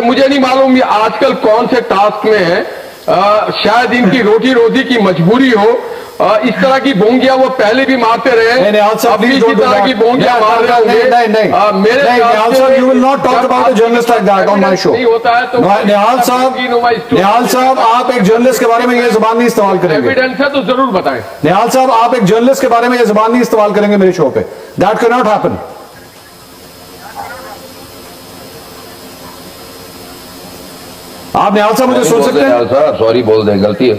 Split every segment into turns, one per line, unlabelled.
मुझे नहीं मालूम ये आजकल कौन से टास्क में है, शायद इनकी रोटी रोटी की मजबूरी हो। इस तरह की बोंगियां वो पहले भी मारते रहे, अब भी इसी तरह की बोंगियां मार रहे होंगे। मेरे
निहाल साहब, you will not talk about a journalist like that on my show.
नहीं होता है तो
निहाल साहब, आप एक जर्नलिस्ट के बारे में ये जुबान नहीं इस्तेमाल करेंगे।
एविडेंस है तो जरूर बताएं।
निहाल साहब, आप एक जर्नलिस्ट के बारे में ये जुबान नहीं इस्तेमाल करेंगे मेरे शो पे। That can not happen. आप निहाल साहब मुझे सुन सकते हैं?
सॉरी बोल दे, गलती है,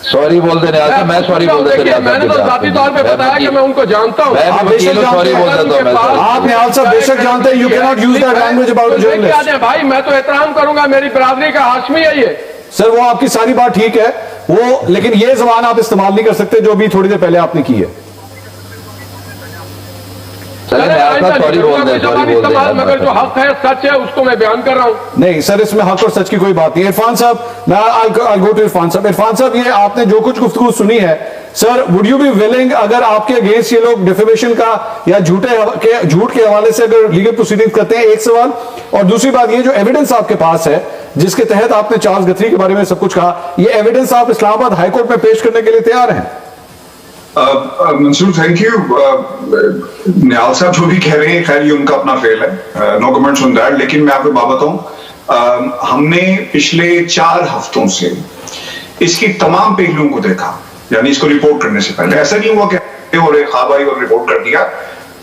सॉरी बोल दे निहाल साहब, मैं सॉरी बोल देता।
मैंने तो जाती तौर पे बताया कि मैं उनको जानता हूँ।
आप बेशक
सॉरी बोल देता हूँ।
आप निहाल साहब बेशक जानते हैं, you can not use that language about journalist.
भाई मैं तो एहतराम करूंगा, मेरी बिरादरी का हाशमी है ये।
सर वो आपकी सारी बात ठीक है, वो लेकिन ये जबान आप इस्तेमाल नहीं कर सकते जो अभी थोड़ी देर पहले आपने की है।
मगर जो हक है, सच है, उसको मैं बयान कर रहा हूँ।
नहीं सर, इसमें हक और सच की कोई बात नहीं है। इरफान साहब, मैं I'll go to इरफान साहब। इरफान साहब, ये आपने जो कुछ गुफ्तगू सुनी है, sir would you be willing, अगर आपके अगेंस्ट ये लोग डिफेमेशन का या झूठ के हवाले से अगर लीगल प्रोसीडिंग करते हैं, एक सवाल। और दूसरी बात, ये जो एविडेंस आपके पास है जिसके तहत आपने चार्ल्स गथरी के बारे में सब कुछ कहा, ये एविडेंस आप इस्लामाबाद हाईकोर्ट में पेश करने के लिए तैयार हैं?
Mansoor, thank you. निहाल साहब जो भी कह रहे हैं, खैर ये उनका अपना फेल है, नो कमेंट्स ऑन दैट। लेकिन मैं आपको बात बताऊं, हमने पिछले 4 हफ्तों से इसकी तमाम पहलुओं को देखा, यानी इसको रिपोर्ट करने से पहले ऐसा नहीं हुआ कि और ख्वाब आई और रिपोर्ट कर दिया।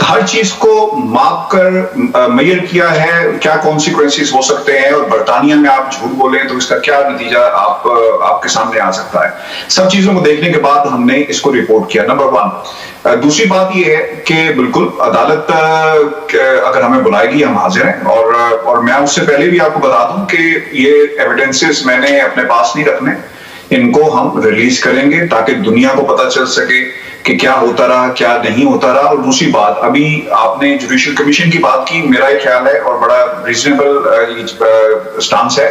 हर चीज को माप कर मेजर किया है, क्या कॉन्सिक्वेंसेस हो सकते हैं, और बर्तानिया में आप झूठ बोले तो इसका क्या नतीजा आपके सामने आ सकता है। सब चीजों को देखने के बाद हमने इसको रिपोर्ट किया, नंबर 1। दूसरी बात यह है कि बिल्कुल अदालत अगर हमें बुलाएगी हम हाजिर हैं, और मैं उससे पहले भी आपको बता दूं कि ये एविडेंसेस मैंने अपने पास नहीं रखने, इनको हम रिलीज करेंगे ताकि दुनिया को पता चल सके कि क्या होता रहा, क्या नहीं होता रहा। और दूसरी बात, अभी आपने जुडिशियल कमीशन की बात की, मेरा एक ख्याल है और बड़ा रीजनेबल स्टांस है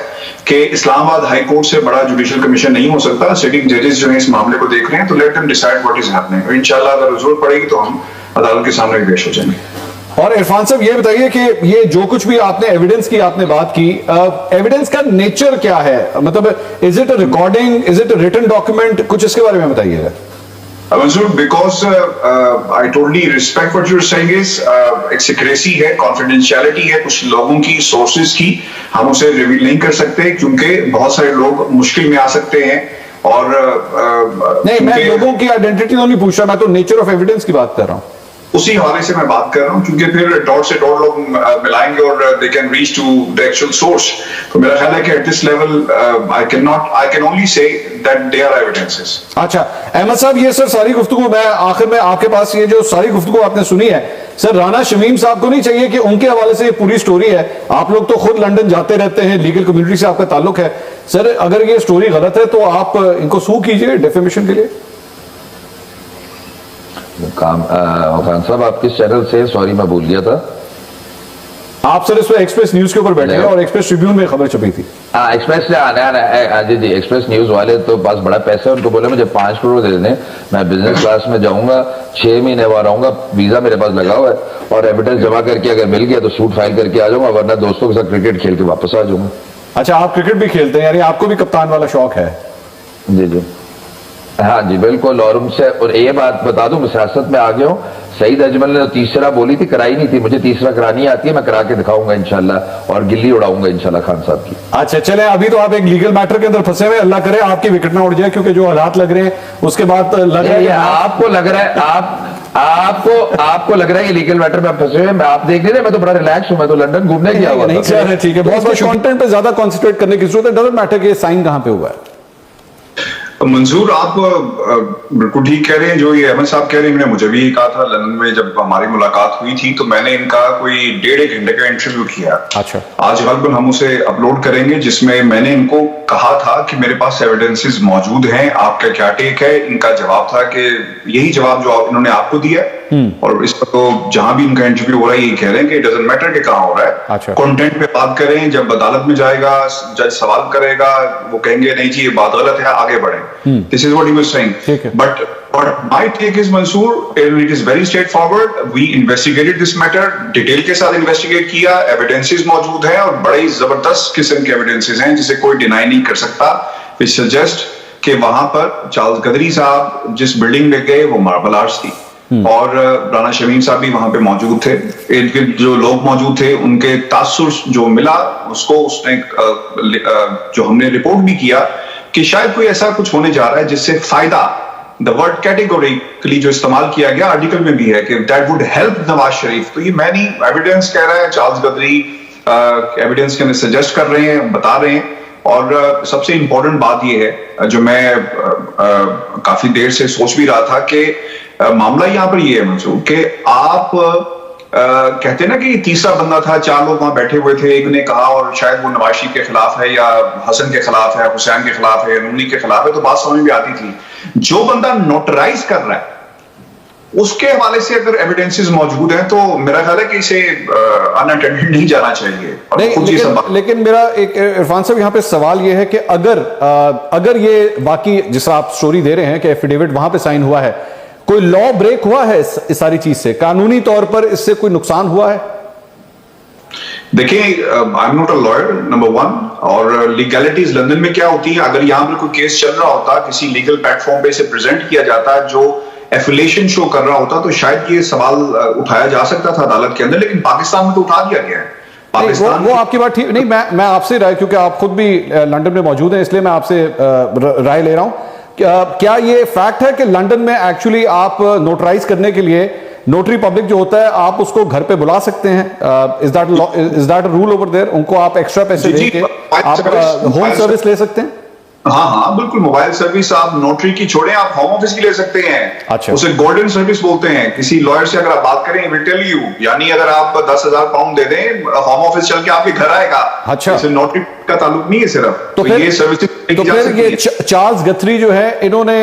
कि इस्लामाबाद हाई कोर्ट से बड़ा जुडिशियल कमीशन नहीं हो सकता। सिटिंग जजेस जो है इस मामले को देख रहे हैं, तो let them decide what is happening. इंशाल्लाह अगर जरूरत पड़ेगी तो हम अदालत के सामने पेश हो जाएंगे।
और इरफान साहब, ये बताइए कि ये जो कुछ भी आपने एविडेंस की आपने बात की, एविडेंस का नेचर क्या है? मतलब is it a recording, is it a written document? कुछ इसके बारे में बताइएगा।
Mansoor, because I totally respect what you're saying is एक secrecy है, confidentiality है, कुछ लोगों की sources की हम उसे रिवील नहीं कर सकते क्योंकि बहुत सारे लोग मुश्किल में आ सकते हैं। और
नहीं, मैं लोगों की आइडेंटिटी तो नहीं पूछ रहा, मैं तो नेचर ऑफ एविडेंस की बात कर रहा हूँ।
उसी हवाले से मैं बात कर रहा हूं, क्योंकि फिर डॉट से डॉट लोग मिलाएंगे और they can reach to the actual source. तो मेरा ख्याल है कि at this level I can only say that they are evidences.
अच्छा अहमद साहब, ये सर सारी गुफ्तगू, मैं आखिर में आपके पास ये जो सारी गुफ्तगू आपने सुनी है, सर राना शमीम साहब को नहीं चाहिए कि उनके हवाले से ये पूरी स्टोरी है? आप लोग तो खुद लंदन जाते रहते हैं, लीगल कम्युनिटी से आपका ताल्लुक है। सर अगर ये स्टोरी गलत है तो आप इनको सू कीजिए डिफेमेशन के लिए।
खान साहब, आप किस चैनल से? सॉरी मैं भूल गया था।
आप सर इसमें एक्सप्रेस न्यूज के ऊपर बैठे हैं और एक्सप्रेस ट्रिब्यून में खबर छपी थी।
एक्सप्रेस ने आना जी, एक्सप्रेस न्यूज वाले तो पास बड़ा पैसा है, उनको बोले मुझे 5 करोड़ दे दें, मैं बिजनेस क्लास में जाऊंगा, 6 महीने वहां रहूंगा, वीजा मेरे पास लगा हुआ है, और एविडेंस जमा करके अगर मिल गया तो सूट फाइल करके आ जाऊंगा, वरना दोस्तों के साथ क्रिकेट खेल के वापस आ जाऊंगा।
अच्छा, आप क्रिकेट भी खेलते हैं, यानी आपको भी कप्तान वाला शौक है?
जी जी, हाँ जी बिल्कुल। और उनसे, और ये बात बता दूं, मैं सियासत में आ गया हूँ। सईद अजमल ने तीसरा बोली थी, कराई नहीं थी, मुझे तीसरा करानी आती है, मैं करा के दिखाऊंगा इंशाल्लाह, और गिल्ली उड़ाऊंगा इंशाल्लाह खान साहब की।
अच्छा चले, अभी तो आप एक लीगल मैटर के अंदर फंसे हुए, अल्लाह करे आपकी विकेट ना उड़ जाए, क्योंकि जो हालात लग रहे हैं उसके बाद लग रहा है
आपको लग रहा है आपको लग रहा है कि लीगल मैटर में फंसे हुए हैं। आप देख रहे, मैं तो बड़ा रिलैक्स हूं, मैं तो लंदन घूमने गया हुआ था।
ठीक है, बहुत कंटेंट पे ज्यादा कॉन्सेंट्रेट करने की जरूरत है। डजंट मैटर कि साइन कहां पे हुआ है।
मंजूर, आप बिल्कुल ठीक कह रहे हैं। जो ये अहमद साहब कह रहे हैं, मुझे भी कहा था लंदन में जब हमारी मुलाकात हुई थी, तो मैंने इनका कोई 1.5 घंटे का इंटरव्यू किया।
अच्छा,
आज गलबन हम उसे अपलोड करेंगे, जिसमें मैंने इनको कहा था कि मेरे पास एविडेंसेस मौजूद हैं, आपका क्या टेक है। इनका जवाब था कि यही जवाब जो इन्होंने आपको दिया, और इस पर तो जहां भी इनका इंटरव्यू हो रहा है यही कह रहे हैं कि इट डजंट मैटर कि कहां हो रहा है।
अच्छा,
कंटेंट पे बात करें, जब अदालत में जाएगा जज सवाल करेगा, वो कहेंगे नहीं जी ये बात गलत है, आगे बढ़े। This is what he was saying. But But my take is, Mansoor, it is very straightforward. We investigated this matter, detail के साथ इन्वेस्टिगेट किया, एविडेंसेस मौजूद हैं और बड़े जबरदस्त किस्म के एविडेंसेस हैं जिसे कोई डिनाई नहीं कर सकता. Which suggest कि वहां पर चार्ल्स गदरी साहब जिस बिल्डिंग में गए वो मार्बल आर्ट्स थी और राणा शमीम साहब भी वहां पे मौजूद थे. इनके जो लोग मौजूद थे उनके तासुर जो मिला उसको उसने जो हमने रिपोर्ट भी किया कि शायद कोई ऐसा कुछ होने जा रहा है जिससे फायदा, द वर्ड कैटेगोरिकली जो इस्तेमाल किया गया आर्टिकल में भी है कि that would help Nawaz Sharif. तो ये मैं नहीं, एविडेंस कह रहा है, चार्ल्स गदरी एविडेंस के सजेस्ट कर रहे हैं, बता रहे हैं. और सबसे इंपॉर्टेंट बात यह है जो मैं काफी देर से सोच भी रहा था कि मामला यहां पर यह है मंसूर कि आप कहते हैं ना कि तीसरा बंदा था, 4 लोग वहां बैठे हुए थे, एक ने कहा और शायद वो नवाज शरीफ के खिलाफ है या हसन के खिलाफ है, हुसैन के खिलाफ है, नूनी के खिलाफ है, तो बात समझ में आती थी. जो बंदा नोटराइज कर रहा है उसके हवाले से अगर एविडेंसेस मौजूद हैं तो मेरा ख्याल है कि इसे अनअटेंडेड नहीं जाना चाहिए.
नहीं, लेकिन मेरा एक इरफान साहब यहाँ पे सवाल ये है कि अगर ये वाकई जिस आप स्टोरी दे रहे हैं कि एफिडेविट वहां पे साइन हुआ है, कोई लॉ ब्रेक हुआ है इस सारी चीज से, कानूनी तौर पर इससे कोई नुकसान हुआ है?
देखिए, I am not a lawyer, number 1, और लीगैलिटीज लंदन में क्या होती है, अगर यहां पर कोई केस चल रहा होता, किसी लीगल प्लेटफॉर्म पे इसे प्रेजेंट किया जाता जो एफिलिएशन शो कर रहा होता, तो शायद ये सवाल उठाया जा सकता था अदालत के अंदर, लेकिन पाकिस्तान में तो उठा दिया गया है. पाकिस्तान
वो आपकी बात ठीक नहीं, मैं आपसे राय, क्योंकि आप खुद भी लंदन में मौजूद हैं, इसलिए मैं आपसे राय ले रहा हूं. क्या ये फैक्ट है कि लंदन में एक्चुअली आप नोटराइज करने के लिए नोटरी पब्लिक जो होता है आप उसको घर पे बुला सकते हैं? Is that a rule over there? उनको आप एक्स्ट्रा पैसे दे के आप होम सर्विस ले सकते हैं?
हाँ, बिल्कुल. मोबाइल सर्विस आप नोटरी की छोड़ें, आप होम ऑफिस की ले सकते हैं.
अच्छा.
उसे गोल्डन सर्विस बोलते हैं. किसी लॉयर से अगर आप बात करें, विल टेल यू, यानी अगर आप 10,000 पाउंड दे दें, होम ऑफिस चल के आपके घर आएगा.
अच्छा.
इसे नोटरी का ताल्लुक नहीं है सिर्फ.
तो फिर
ये सर्विस,
तो फिर ये चार्ल्स गथरी जो है, इन्होंने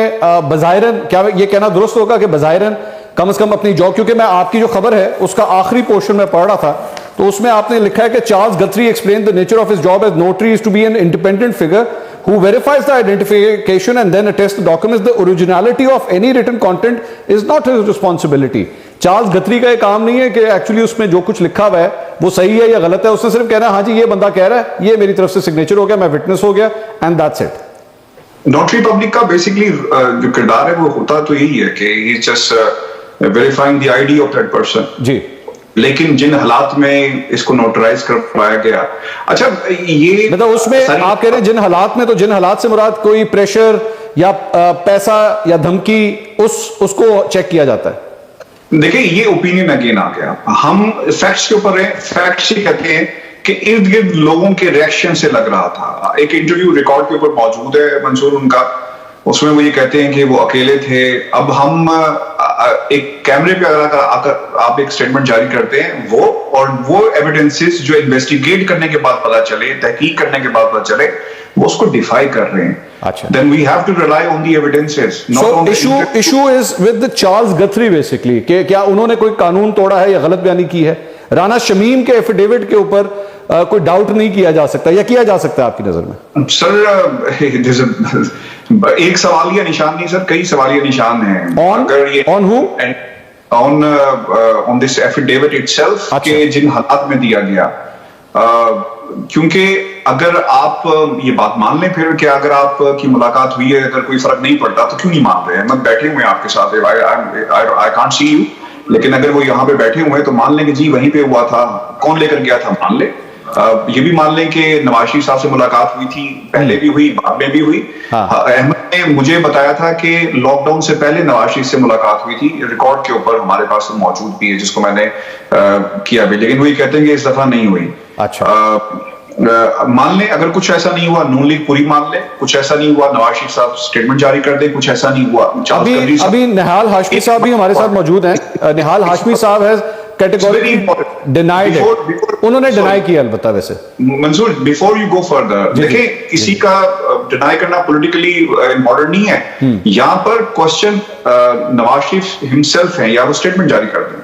बजायरन, क्या ये कहना दुरुस्त होगा कि बजायरन कम से कम अपनी जॉब, क्योंकि मैं आपकी जो खबर है उसका आखिरी पोर्शन में पढ़ रहा था, तो उसमें आपने लिखा है कि Charles Guthrie explain the nature of his job as notary is to be an independent figure who verifies the identification and then attests the documents. The originality of any written content is not his responsibility. Charles Guthrie का ये काम नहीं है कि actually उसमें जो कुछ लिखा हुआ है वो सही है या गलत है. उसने सिर्फ कहना है हाँ जी ये बंदा कह रहा है, ये मेरी तरफ से सिग्नेचर हो गया, मैं विटनेस हो गया, and that's it.
Notary public का बेसिकली जो किरदार है वो होता तो यही है कि he just verifying the ID of that person.
जी.
लेकिन जिन हालात में इसको नोटराइज करवाया गया, अच्छा ये
मतलब उसमें आप कह रहे हैं जिन हालात में, तो जिन हालात से मुराद कोई प्रेशर या पैसा या धमकी उसको चेक किया जाता है?
देखिए, ये ओपिनियन अगेन आ गया. हम फैक्ट्स के ऊपर हैं. फैक्ट्स ही कहते हैं कि इर्द गिर्द लोगों के रिएक्शन से लग रहा था. एक इंटरव्यू रिकॉर्ड के ऊपर मौजूद है मंसूर उनका, उसमें वो ये कहते हैं कि वो अकेले थे. अब हम एक कैमरे पे अगर आप एक स्टेटमेंट जारी करते हैं, वो एविडेंसेस जो इन्वेस्टिगेट करने के बाद पता चले, तहकीक करने के बाद पता चले, वो उसको डिफाई कर रहे हैं.
अच्छा.
Then we have to rely on the evidences.
So issue is with the Charles Guthrie basically, कि क्या उन्होंने कोई कानून तोड़ा है या गलत बयानी की है? राणा शमीम के एफिडेविट के ऊपर कोई डाउट नहीं किया जा सकता या किया जा सकता है आपकी नजर में?
सर, एक सवालिया निशान नहीं सर, कई सवालिया निशान हैं.
अगर ये on who?
On this affidavit itself, के जिन हालात में दिया गया, क्योंकि अगर आप ये बात मान लें फिर कि अगर आपकी मुलाकात हुई है, अगर कोई फर्क नहीं पड़ता तो क्यों नहीं मान रहे हैं? मैं बैठे हुए हैं आपके साथ, आई कांट सी यू, लेकिन अगर वो यहाँ पे बैठे हुए हैं तो मान लें कि जी वहीं पे हुआ था, कौन लेकर गया था मान ले. ये भी मान लें कि नवाज शरीफ साहब से मुलाकात हुई थी, पहले भी हुई, बाद में भी हुई. अहमद ने मुझे बताया था कि लॉकडाउन से पहले नवाज शरीफ से मुलाकात हुई थी. रिकॉर्ड के ऊपर हमारे पास तो मौजूद भी है जिसको मैंने किया भी, लेकिन वही कहते हैं कि इस दफा नहीं हुई.
अच्छा.
मान ले अगर कुछ ऐसा नहीं हुआ, नून लीग पूरी मान ले, कुछ ऐसा नहीं हुआ, नवाज शरीफ साहब स्टेटमेंट जारी कर दे, कुछ ऐसा नहीं हुआ.
अभी निहाल हाशमी साहब भी हमारे साथ मौजूद हैं. निहाल हाशमी साहब है कैटेगोरिकली डिनाइड है, उन्होंने डिनाई किया. अलबत्ता वैसे
Mansoor, before you go further, देखिए किसी का डिनाई करना पॉलिटिकली इंपॉर्टेंट नहीं है. यहां पर क्वेश्चन नवाज शरीफ हिमसेल्फ है या वो स्टेटमेंट जारी कर दें.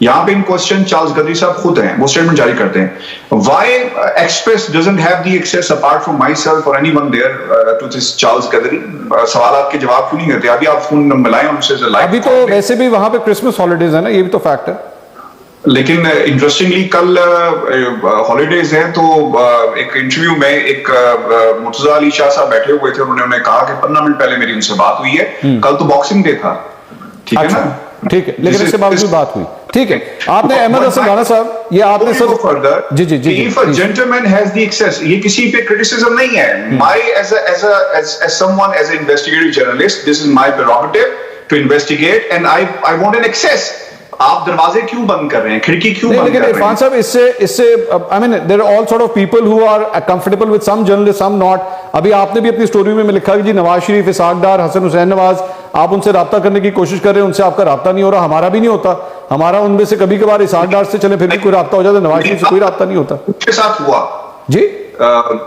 यहाँ पे इन क्वेश्चन चार्ल्स गद्री साहब खुद हैं, वो स्टेटमेंट जारी करते हैं, why Express doesn't have the access apart from myself और anyone there to this Charles Guthrie, सवाल के जवाब क्यों नहीं देते? अभी आप फोन मिलाएं उनसे लाइव।
अभी तो वैसे भी वहां पे क्रिसमस हॉलीडेज है ना, ये भी तो फैक्ट है।
लेकिन इंटरेस्टिंगली कल हॉलीडेज है तो एक इंटरव्यू में एक मुर्तजा अली शाह साहब बैठे हुए थे, उन्होंने कहा कि 15 मिनट पहले मेरी उनसे बात हुई है, कल तो बॉक्सिंग डे था, ठीक है ना?
ठीक है, लेकिन इसके बावजूद बात हुई, ठीक है। आपने अहमद हसन राणा साहब, ये आपने सब
फर्दर
जी जी जी,
if a gentleman has the access, ये किसी पे क्रिटिसिज्म नहीं है, my as someone as an investigative journalist, this is my prerogative to investigate and I want an access. आप दरवाजे क्यों बंद कर रहे हैं, खिड़की क्यों बंद कर रहे हैं?
इरफान साहब, इससे I mean there are all sort of people who are comfortable with some journalist, some not. अभी आपने भी अपनी स्टोरी में लिखा कि जी नवाज शरीफ, इसहाक डार, हसन हुसैन नवाज, आप उनसे राब्ता करने की कोशिश कर रहे हैं, उनसे आपका राब्ता नहीं हो रहा, हमारा भी नहीं होता। हमारा उनमें से कभी कभार इसहाक डार से चले फिर भी कोई राब्ता हो जाता, नवाज शरीफ से कोई राब्ता नहीं होता।
उसके साथ हुआ
जी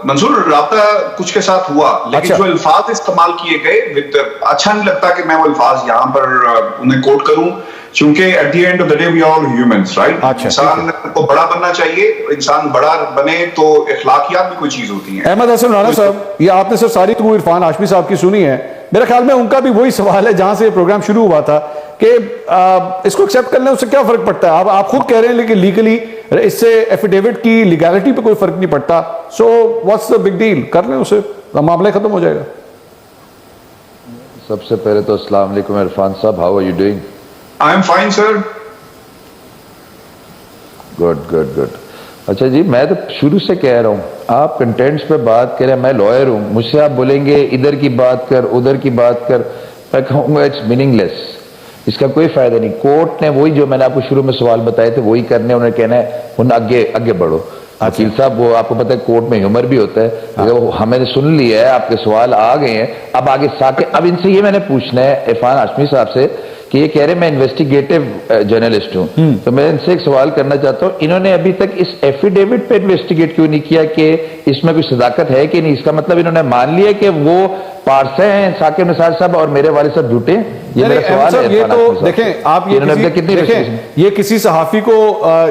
मंसूर, राब्ता कुछ के साथ हुआ, लेकिन
अच्छा।
जो अल्फाज इस्तेमाल किए गए विद, अच्छा नहीं लगता कि मैं वो अल्फाज यहाँ पर उन्हें कोट करूं, क्योंकि at the end of the day we are all humans, right?
अच्छा,
इंसान को बड़ा बनना चाहिए, इंसान बड़ा बने तो इखलाकियात भी कोई चीज होती है।
अहमद हसन राणा साहब, ये आपने सर सारी तो इरफान हाशमी साहब की सुनी है, मेरे ख्याल में उनका भी वही सवाल है जहां से ये प्रोग्राम शुरू हुआ था कि इसको एक्सेप्ट करने उससे क्या फर्क पड़ता है? आप खुद कह रहे हैं लेकिन लीगली इससे एफिडेविट की लीगैलिटी पे कोई फर्क नहीं पड़ता, so what's the big deal? कर लें उसे, मामला खत्म हो जाएगा।
सबसे पहले तो अस्सलाम वालेकुम इरफान साहब, how are you doing?
I am fine sir.
Good good good. अच्छा जी, मैं तो शुरू से कह रहा हूं, आप कंटेंट्स पे बात करें, मैं लॉयर हूं, मुझसे आप बोलेंगे इधर की बात कर, उधर की बात कर, मैं कहूंगा इट्स मीनिंगलेस, इसका कोई फायदा नहीं। कोर्ट ने वही जो मैंने आपको शुरू में सवाल बताए थे वही करने, उन्हें कहना है उन्हें आगे आगे बढ़ो। वकील साहब, वो आपको पता है कोर्ट में ह्यूमर भी होता है, अगर हमें सुन लिया है, आपके सवाल आ गए हैं, अब आगे साके, अब इनसे ये मैंने पूछना है इरफान हाशमी साहब से कि ये कह रहे मैं इन्वेस्टिगेटिव जर्नलिस्ट हूं, तो मैं इनसे एक सवाल करना चाहता हूं, इन्होंने अभी तक इस एफिडेविट पे इन्वेस्टिगेट क्यों नहीं किया कि इसमें कोई सदाकत है कि नहीं? इसका मतलब इन्होंने मान लिया कि वो पारसे हैं साकिब निसार साहब और मेरे वाले साहब झूठे? ये मेरा सवाल है।
ये तो देखें आप, ये किसी सहाफी को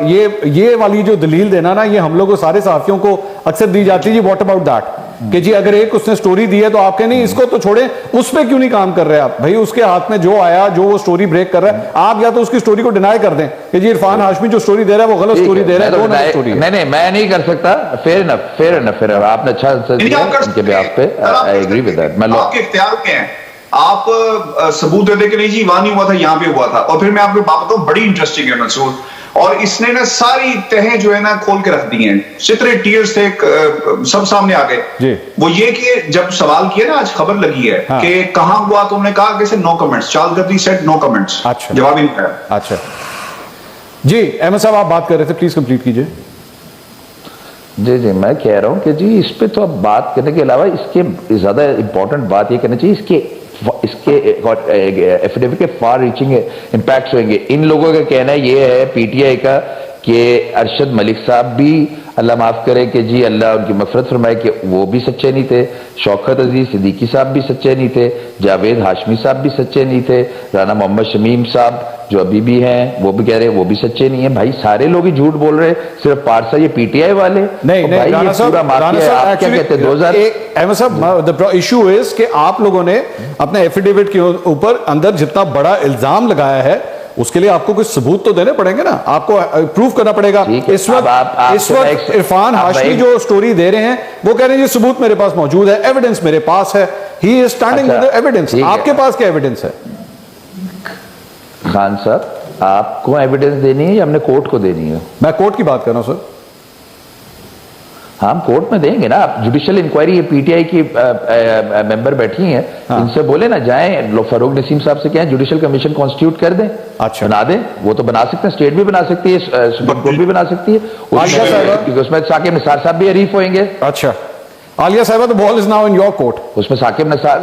ये वाली जो दलील देना ना, ये हम लोग सारे सहाफियों को अक्सर दी जाती है जी, व्हाट अबाउट दैट, कि जी अगर एक उसने स्टोरी दी है तो आपके नहीं, इसको तो छोड़े, उस पर क्यों नहीं काम कर रहे आप? भाई उसके हाथ में जो आया, जो वो स्टोरी ब्रेक कर रहा है, आप या तो उसकी स्टोरी को डिनाई कर दें कि जी इरफान हाशमी जो स्टोरी दे रहा है वो गलत स्टोरी दे रहा है, वो स्टोरी है।
नहीं, मैं नहीं कर सकता। Fair enough. आपने अच्छा आंसर दिया उनके बेहाफ पे, आई एग्री विद दैट। मैं
आपके इख्तियार में है, आप सबूत दे दे कि नहीं जी वहां नहीं हुआ था, यहाँ पे हुआ था। और फिर मैं आपको बात बताऊं, बड़ी इंटरेस्टिंग है मंसूर, और इसने ना सारी तहें जो है ना खोल के रख दी हैं, सितरे टीयर्स थे, सब सामने आ गए। वो ये कि जब सवाल किया ना, आज खबर लगी है कि कहां हुआ, तो उन्होंने कहा कि no comments, Charles Guthrie said no comments.
अच्छा,
जवाब ही नहीं आया।
अच्छा जी, अहमद साहब आप बात कर रहे थे, प्लीज कंप्लीट कीजिए।
जी, मैं कह रहा हूं कि जी इस पे तो अब बात करने के अलावा इसके ज्यादा इंपॉर्टेंट बात ये करनी चाहिए, इसके एफिडेविट के फार रीचिंग इंपैक्ट्स होंगे। इन लोगों का कहना ये है पीटीआई का कि अरशद मलिक साहब भी, अल्लाह माफ करे कि जी अल्लाह उनकी मफरत फरमाए, कि वो भी सच्चे नहीं थे, शौकत अजीज सिद्दीकी साहब भी सच्चे नहीं थे, जावेद हाशमी साहब भी सच्चे नहीं थे, राना मोहम्मद शमीम साहब जो अभी भी हैं वो भी कह रहे हैं वो भी सच्चे नहीं है। भाई सारे लोग ही झूठ बोल रहे हैं, सिर्फ पारसा ये पीटीआई वाले नहीं। राना साहब, आप क्या कहते हैं? 2000
अहमद साहब, द इशू इज कि आप लोगों ने अपने एफिडेविट के ऊपर अंदर जितना बड़ा इल्जाम लगाया है उसके लिए आपको कुछ सबूत तो देने पड़ेंगे ना, आपको प्रूव करना पड़ेगा। इस वक्त इरफान हाशमी जो स्टोरी दे रहे हैं वो कह रहे हैं ये सबूत मेरे पास मौजूद है, एविडेंस मेरे पास है, he is standing with the evidence. आपके पास क्या एविडेंस है?
खान साहब, आपको एविडेंस देनी है या हमने कोर्ट को देनी है?
मैं कोर्ट की बात कर रहा हूं सर।
हम कोर्ट में देंगे ना। आप जुडिशियल इंक्वायरी, पीटीआई की मेंबर बैठी हैं, इनसे बोले ना जाएं, फारूक नसीम साहब से कहें जुडिशियल कमीशन कॉन्स्टिट्यूट कर दें।
अच्छा,
बना दें, वो तो बना सकते हैं, स्टेट भी बना सकती है, सुप्रीम कोर्ट भी बना सकती है, उसमें साकिब निसार साहब भी अरीफ होंगे।
अच्छा, आलिया साहब, the ball is now in your court.
उसमें साकिब निसार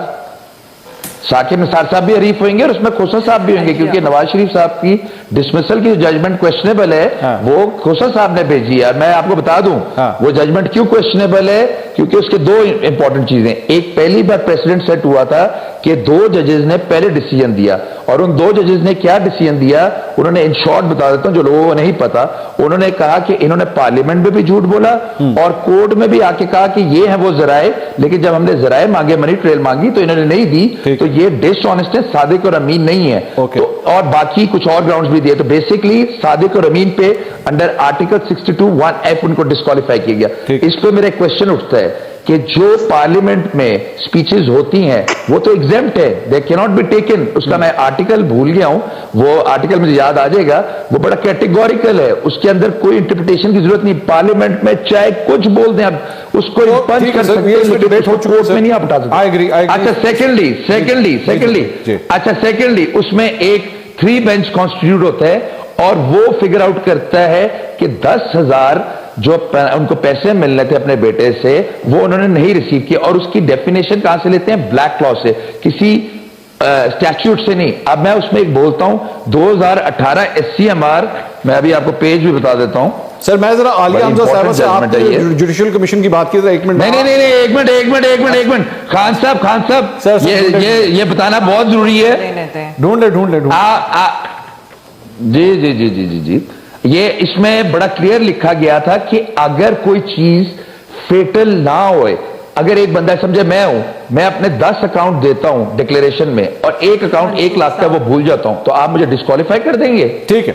साहब भी अरीफ होंगे और उसमें खोसा साहब भी होंगे, क्योंकि नवाज शरीफ साहब की डिसमिसल की जजमेंट क्वेश्चनेबल है, वो खोसा साहब ने भेजी है। मैं आपको बता दूं वो जजमेंट क्यों क्वेश्चनेबल है, क्योंकि उसके दो इंपॉर्टेंट चीजें, एक पहली बार प्रेसिडेंट सेट हुआ था कि 2 जजेस ने पहले डिसीजन दिया, और उन 2 जजेस ने क्या डिसीजन दिया, उन्होंने इन शॉर्ट बता देता हूं जो लोगों को नहीं पता। उन्होंने कहा कि इन्होंने पार्लियामेंट में भी झूठ बोला और कोर्ट में भी आके कहा कि ये है वो जराए, लेकिन जब हमने जराए मांगे, मनी ट्रेल मांगी तो इन्होंने नहीं दी, तो ये डिसऑनेस्ट है, सादिक और अमीन नहीं है। तो और बाकी कुछ और ग्राउंड्स भी दिए। तो बेसिकली सादिक और अमीन पे अंडर आर्टिकल 62(1)(f) उनको डिस्क्वालीफाई किया गया। इस पे मेरा क्वेश्चन उठता है कि जो पार्लियामेंट में स्पीचेस होती हैं वो तो एग्जेम्प्ट है, they can not be taken. उसका मैं आर्टिकल भूल गया हूं, वो आर्टिकल मुझे याद आ जाएगा, वो बड़ा कैटेगोरिकल है, उसके अंदर कोई इंटरप्रिटेशन की जरूरत नहीं। पार्लियामेंट में चाहे कुछ बोल दें, आप उसको पंच कर सकते हैं, लेकिन कोर्ट में नहीं आप उठा सकते। अच्छा, सेकेंडली उसमें एक 3 बेंच कॉन्स्टिट्यूट होता है और वो फिगर आउट करता है कि 10,000 जो उनको पैसे मिलने थे अपने बेटे से, वो उन्होंने नहीं रिसीव किए। और उसकी डेफिनेशन कहां से लेते हैं? ब्लैक क्लॉज से, किसी स्टैट्यूट से नहीं। अब मैं उसमें एक बोलता हूं 2018 SCMR, मैं अभी आपको पेज भी बता देता हूं।
सर मैं जरा आलिया हमजा साहब से आपने जुडिशियल कमीशन की बात की, एक मिनट।
नहीं, एक मिनट खान साहब, ये बताना बहुत जरूरी है।
ढूंढ ले।
जी, ये इसमें बड़ा क्लियर लिखा गया था कि अगर कोई चीज फेटल ना होए, अगर एक बंदा समझे मैं अपने 10 अकाउंट देता हूं डिक्लेरेशन में और एक अकाउंट 1 लाख का वो भूल जाता हूं, तो आप मुझे डिस्क्वालीफाई कर देंगे?
ठीक है।